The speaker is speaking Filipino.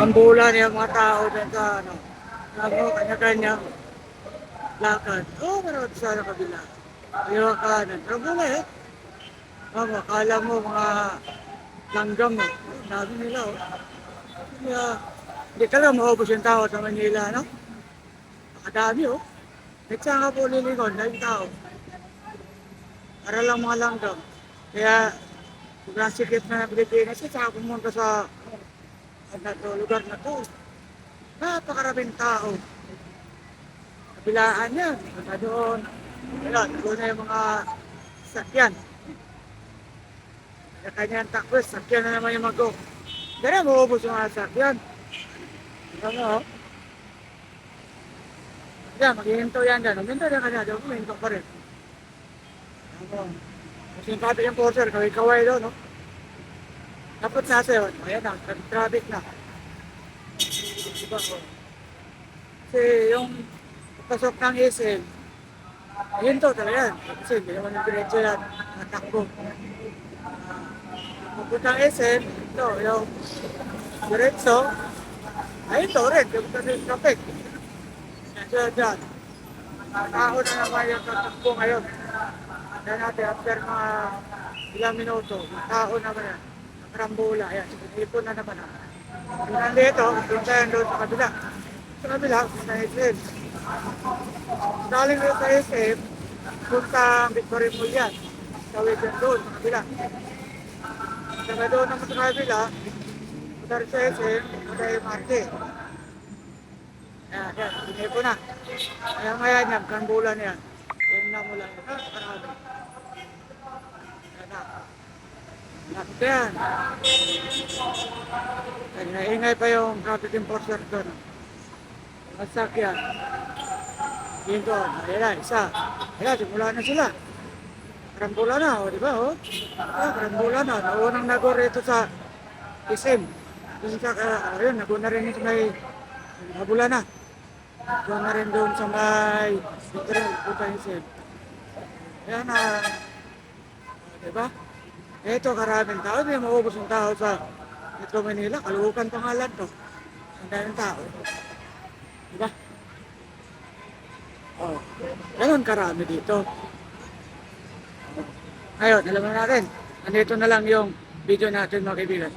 Karambulan yung mga tao dyan sa ano. Ano, kanya-kanyang lakad. Oo, meron sa kabila. Ayaw kanan. Karambulan eh. Ano, akala mo mga langgam mo. Dami nila oh. Kaya, hindi talaga maubos yung tao sa Manila, no? Nakadami oh. Kahit saan ka po lilingon, dahil tao. Para lang mga langgam. Kaya, sobrang sikip na ng Pilipinas, saka pumunta sa lugar na to. Napakaraming tao. Kabilaan yan. Punta doon. Wala, doon na yung mga sakyan. Kanya-kanyang takbo, sakyan na naman yung mag-go. Dara, maubos yung mga sakyan. Ano, yan, maghihinto yan dyan. Maghihinto yan kanya, doon, maghihinto pa rin. Ano, kasi yung traffic enforcer, kaway-kaway doon, no? Dapat sa asayon, ayan na, traffic na. Diba, oh. Kasi yung pasok ng SM, hinto talaga yan. Kasi hindi naman yung diretso yan, natakbo. Pupuntang SM, ito, yung diretso, ay ito rin, yung traffic. Dyan. Tao na naman yung tatakbo ngayon. Kaya natin, after mga ilang minuto, tao naman yan. Karambola, yan. Ipon na naman. Kung nandito, doon tayo doon sa kabila. Sa kabila, sa SM. Daling doon sa SM, punta Victoria Mall yan. Tawid yan doon, sa kabila. Saka doon naman sa kabila, punta rin sa SM, punta yung Marte. Yan, inipo na. Kaya ngayon yan, karambola na yan. Yan na mula yan. Karami. Yan na. Lapit yan. Naingay pa yung traffic enforcer doon. Masakyan. Yun doon. Ayan na, isa. Ayan, simula na sila. Karambola na, o diba, o? Karambola na. Naunang nago rito sa SM. Doon sa, ayun, nago na rin ito may nabula na. Doon na rin doon sa may Central, punta SM. Ayan na, diba? Ito, karaming tao. Hindi maubos yung tao sa Metro Manila. Kaluhukan pangalan to. Ang daming tao. Diba? Oh, ganun karami dito. Ngayon, alam na natin. Nandito na lang yung video natin mga kaibigan.